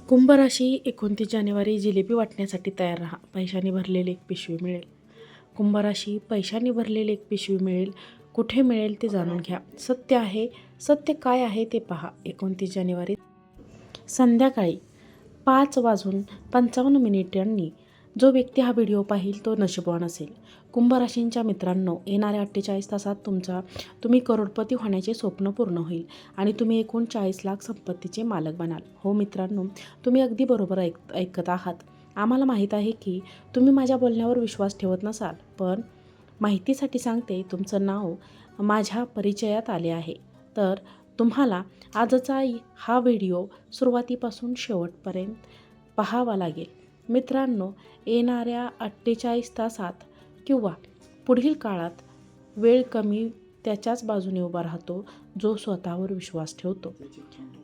कुंभ राशी 29 जानेवारी जिलेबी वाटण्यासाठी तयार राहा. पैशाने भरलेली एक पिशवी मिळेल. कुंभ राशी पैशाने भरलेली एक पिशवी मिळेल. कुठे मिळेल ते जाणून घ्या. सत्य आहे. सत्य काय आहे ते पहा. 29 जानेवारी संध्याकाळी 5:55 जो व्यक्ती हा व्हिडिओ पाहिल तो नशीबवान असेल. कुंभ राशींच्या मित्रांनो, येणाऱ्या 48 तासात तुम्ही करोडपती होण्याचे स्वप्न पूर्ण होईल आणि तुम्ही एकूण 40 लाख संपत्तीचे मालक बनाल. हो मित्रांनो, तुम्ही अगदी बरोबर ऐकत आहात. आम्हाला माहीत आहे की तुम्ही माझ्या बोलण्यावर विश्वास ठेवत नसाल, पण माहितीसाठी सांगते, तुमचं नाव माझ्या परिचयात आले आहे. तर तुम्हाला आजचा हा व्हिडिओ सुरुवातीपासून शेवटपर्यंत पाहावा लागेल. मित्रांनो, येणाऱ्या 48 तासात किंवा पुढील काळात वेळ कमी त्याच्याच बाजूने उभा राहतो जो स्वतःवर विश्वास ठेवतो,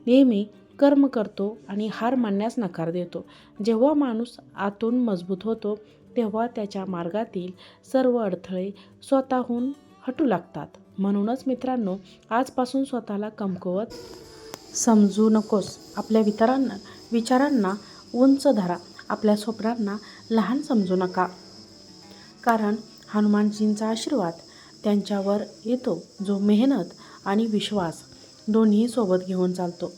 नेहमी कर्म करतो आणि हार मानण्यास नकार देतो. जेव्हा माणूस आतून मजबूत होतो तेव्हा त्याच्या मार्गातील सर्व अडथळे स्वतःहून हटू लागतात. म्हणूनच मित्रांनो, आजपासून स्वतःला कमकुवत समजू नकोस. आपल्या विचारांना उंच धरा. आपल्या स्वप्नांना लहान समजू नका, कारण हनुमानजींचा आशीर्वाद त्यांच्यावर येतो जो मेहनत आणि विश्वास दोन्ही सोबत घेऊन चालतो.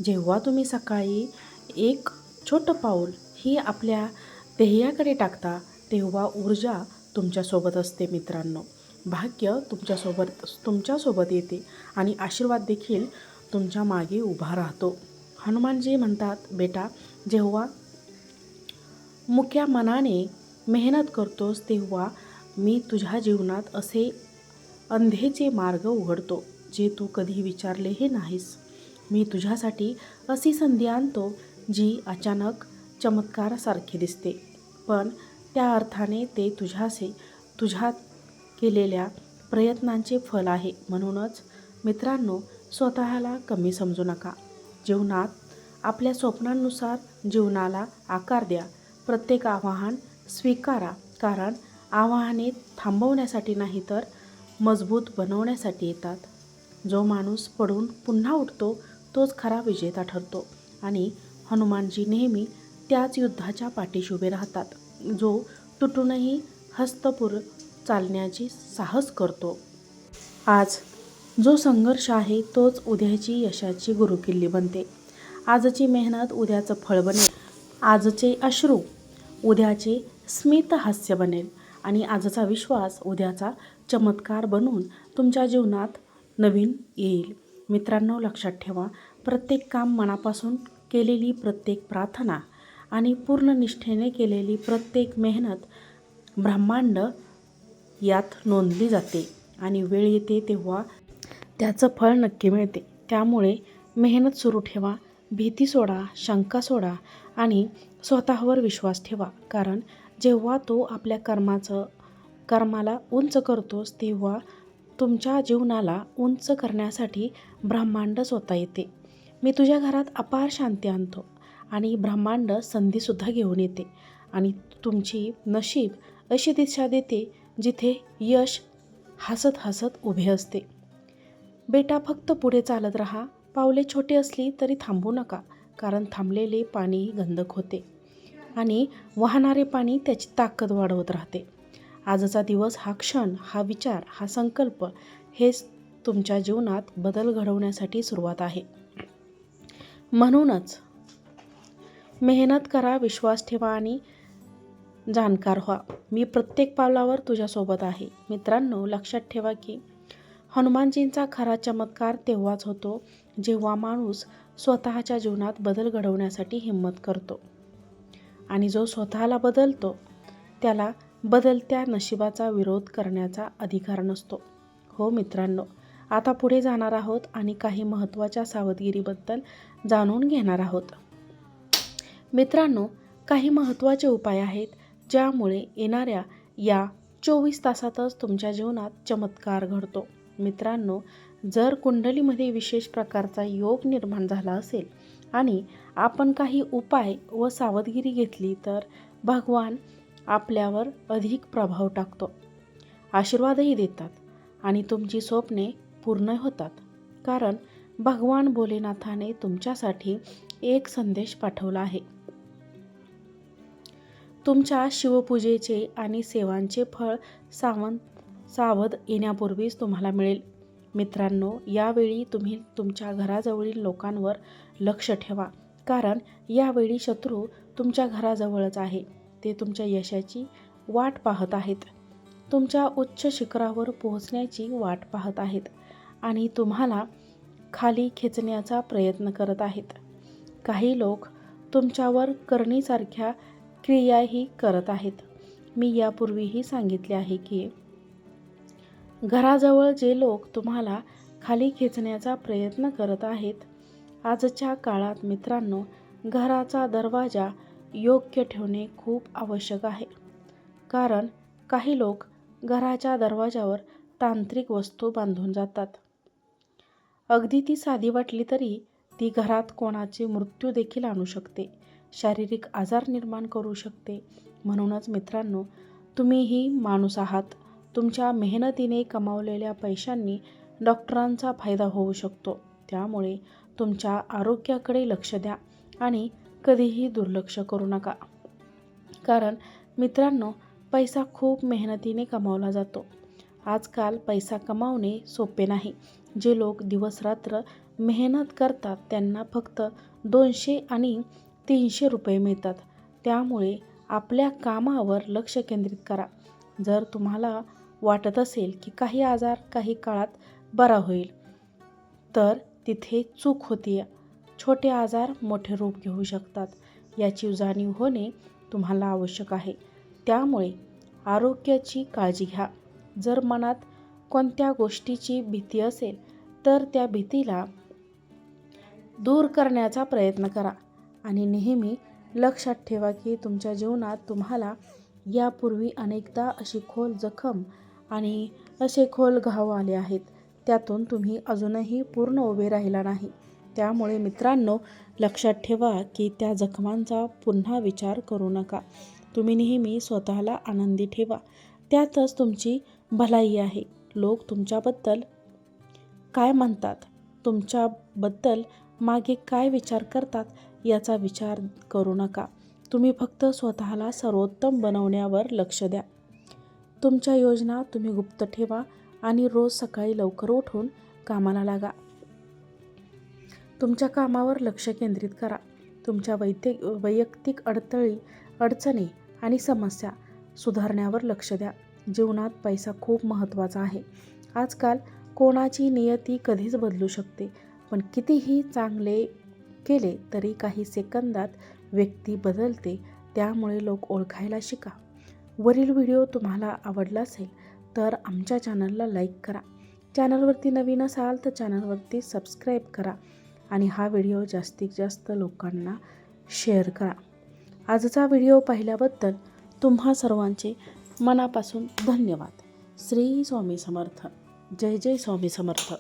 जेव्हा तुम्ही सकाळी एक छोटं पाऊल ही आपल्या ध्येयाकडे टाकता तेव्हा ऊर्जा तुमच्यासोबत असते मित्रांनो. भाग्य तुमच्यासोबत येते आणि आशीर्वाद देखील तुमच्या मागे उभा राहतो. हनुमानजी म्हणतात, बेटा, जेव्हा मुक्या मनाने मेहनत करतोस तेव्हा मी तुझ्या जीवनात असे अंधेचे मार्ग उघडतो जे तू कधी विचारलेही नाहीस. मी तुझ्यासाठी अशी संधी आणतो जी अचानक चमत्कारासारखी दिसते, पण त्या अर्थाने ते तुझ्यात केलेल्या प्रयत्नांचे फल आहे. म्हणूनच मित्रांनो, स्वतःला कमी समजू नका. जीवनात आपल्या स्वप्नांनुसार जीवनाला आकार द्या. प्रत्येक आव्हान स्वीकारा, कारण आव्हाने थांबवण्यासाठी नाही तर मजबूत बनवण्यासाठी येतात. जो माणूस पडून पुन्हा उठतो तोच खरा विजेता ठरतो आणि हनुमानजी नेहमी त्याच युद्धाच्या पाठीशी उभे राहतात जो तुटूनही हस्तपूर चालण्याची साहस करतो. आज जो संघर्ष आहे तोच उद्याची यशाची गुरुकिल्ली बनते. आजची मेहनत उद्याचं फळ बनेल. आजचे अश्रू उद्याचे स्मितहास्य बनेल आणि आजचा विश्वास उद्याचा चमत्कार बनून तुमच्या जीवनात नवीन येईल. मित्रांनो, लक्षात ठेवा, प्रत्येक काम, मनापासून केलेली प्रत्येक प्रार्थना आणि पूर्ण निष्ठेने केलेली प्रत्येक मेहनत ब्रह्मांड यात नोंदली जाते आणि वेळ येते तेव्हा त्याचं फळ नक्की मिळते. त्यामुळे मेहनत सुरू ठेवा. भीती सोडा, शंका सोडा आणि स्वतःवर विश्वास ठेवा, कारण जेव्हा तो आपल्या कर्माला उंच करतोस तेव्हा तुमच्या जीवनाला उंच करण्यासाठी ब्रह्मांड स्वतः येते. मी तुझ्या घरात अपार शांती आणतो आणि ब्रह्मांड संधीसुद्धा घेऊन येते आणि तुमची नशीब अशी दिशा देते जिथे यश हसत हसत उभे असते. बेटा, फक्त पुढे चालत राहा. पावले छोटी असली तरी थांबू नका, कारण थांबलेले पाणी गंधक होते आणि वाहणारे पाणी त्याची ताकद वाढवत राहते. आजचा दिवस, हा क्षण, हा विचार, हा संकल्प हेच तुमच्या जीवनात बदल घडवण्यासाठी सुरुवात आहे. म्हणूनच मेहनत करा, विश्वास ठेवा आणि जाणकार व्हा. मी प्रत्येक पावलावर तुझ्यासोबत आहे. मित्रांनो, लक्षात ठेवा की हनुमानजींचा खरा चमत्कार तेव्हाच होतो जेव्हा माणूस स्वतःच्या जीवनात बदल घडवण्यासाठी हिंमत करतो आणि जो स्वतःला बदलतो त्याला बदलत्या नशिबाचा विरोध करण्याचा अधिकार नसतो. हो मित्रांनो, आता पुढे जाणार आहोत आणि काही महत्त्वाच्या सावधगिरीबद्दल जाणून घेणार आहोत. मित्रांनो, काही महत्त्वाचे उपाय आहेत ज्यामुळे येणाऱ्या या 24 तासातच तुमच्या जीवनात चमत्कार घडतो. मित्रांनो, जर कुंडलीमध्ये विशेष प्रकारचा योग निर्माण झाला असेल आणि आपण काही उपाय व सावधगिरी घेतली तर भगवान आपल्यावर अधिक प्रभाव टाकतो, आशीर्वादही देतात आणि तुमची स्वप्ने पूर्ण होतात, कारण भगवान भोलेनाथाने तुमच्यासाठी एक संदेश पाठवला आहे. तुमच्या शिवपूजेचे आणि सेवांचे फळ सावध येण्यापूर्वीच तुम्हाला मिळेल. मित्रांनो, यावेळी तुम्ही तुमच्या घराजवळील लोकांवर लक्ष ठेवा, कारण यावेळी शत्रू तुमच्या घराजवळच आहे. ते तुमच्या यशाची वाट पाहत आहेत, तुमच्या उच्च शिखरावर पोहोचण्याची वाट पाहत आहेत आणि तुम्हाला खाली खेचण्याचा प्रयत्न करत आहेत. काही लोक तुमच्यावर करणीसारख्या क्रियाही करत आहेत. मी यापूर्वीही सांगितले आहे की घराजवळ जे लोक तुम्हाला खाली खेचण्याचा प्रयत्न करत आहेत, आजच्या काळात मित्रांनो, घराचा दरवाजा योग्य ठेवणे खूप आवश्यक आहे. कारण काही लोक घराच्या दरवाजावर तांत्रिक वस्तू बांधून जातात. अगदी ती साधी वाटली तरी ती घरात कोणाचे मृत्यू देखील आणू शकते, शारीरिक आजार निर्माण करू शकते. म्हणूनच मित्रांनो, तुम्हीही माणूस आहात. तुमच्या मेहनतीने कमावलेल्या पैशांनी डॉक्टरांचा फायदा होऊ शकतो. त्यामुळे तुमच्या आरोग्याकडे लक्ष द्या आणि कधीही दुर्लक्ष करू नका. कारण मित्रांनो, पैसा खूप मेहनतीने कमावला जातो. आजकाल पैसा कमावणे सोपे नाही. जे लोक दिवसरात्र मेहनत करतात त्यांना फक्त 200 आणि 300 रुपये मिळतात. त्यामुळे आपल्या कामावर लक्ष केंद्रित करा. जर तुम्हाला वाटत असेल की काही आजार काही काळात बरा होईल, तर तिथे चूक होतीये. छोटे आजार मोठे रूप घेऊ शकतात, याची जाणीव होणे तुम्हाला आवश्यक आहे. त्यामुळे आरोग्याची काळजी घ्या. जर मनात कोणत्या गोष्टीची भीती असेल तर त्या भीतीला दूर करण्याचा प्रयत्न करा आणि नेहमी लक्षात ठेवा की तुमच्या जीवनात तुम्हाला यापूर्वी अनेकदा अशी खोल जखम आणि असे खोल घाव आले आहेत. त्यातून तुम्ही अजूनही पूर्ण उभे राहिला नाही. त्यामुळे मित्रांनो, लक्षात ठेवा की त्या जखमांचा पुन्हा विचार करू नका. तुम्ही नेहमी स्वतःला आनंदी ठेवा, त्यातच तुमची भलाई आहे. लोक तुमच्याबद्दल काय म्हणतात, तुमच्याबद्दल मागे काय विचार करतात याचा विचार करू नका. तुम्ही फक्त स्वतःला सर्वोत्तम बनवण्यावर लक्ष द्या. तुमच्या योजना तुम्ही गुप्त ठेवा आणि रोज सकाळी लवकर उठून कामाला लागा. तुमच्या कामावर लक्ष केंद्रित करा. तुमच्या वैयक्तिक अडचणी आणि समस्या सुधारण्यावर लक्ष द्या. जीवनात पैसा खूप महत्त्वाचा आहे. आजकाल कोणाची नियती कधीच बदलू शकते, पण कितीही चांगले केले तरी काही सेकंदात व्यक्ती बदलते. त्यामुळे लोक ओळखायला शिका. वरील व्हिडिओ तुम्हाला आवडला असेल तर आमच्या चॅनलला लाईक करा. चॅनलवरती नवीन असाल तर चॅनलवरती सबस्क्राईब करा आणि हा व्हिडिओ जास्तीत जास्त लोकांना शेअर करा. आजचा व्हिडिओ पाहिल्याबद्दल तुम्हा सर्वांचे मनापासून धन्यवाद. श्री स्वामी समर्थ. जय जय स्वामी समर्थ.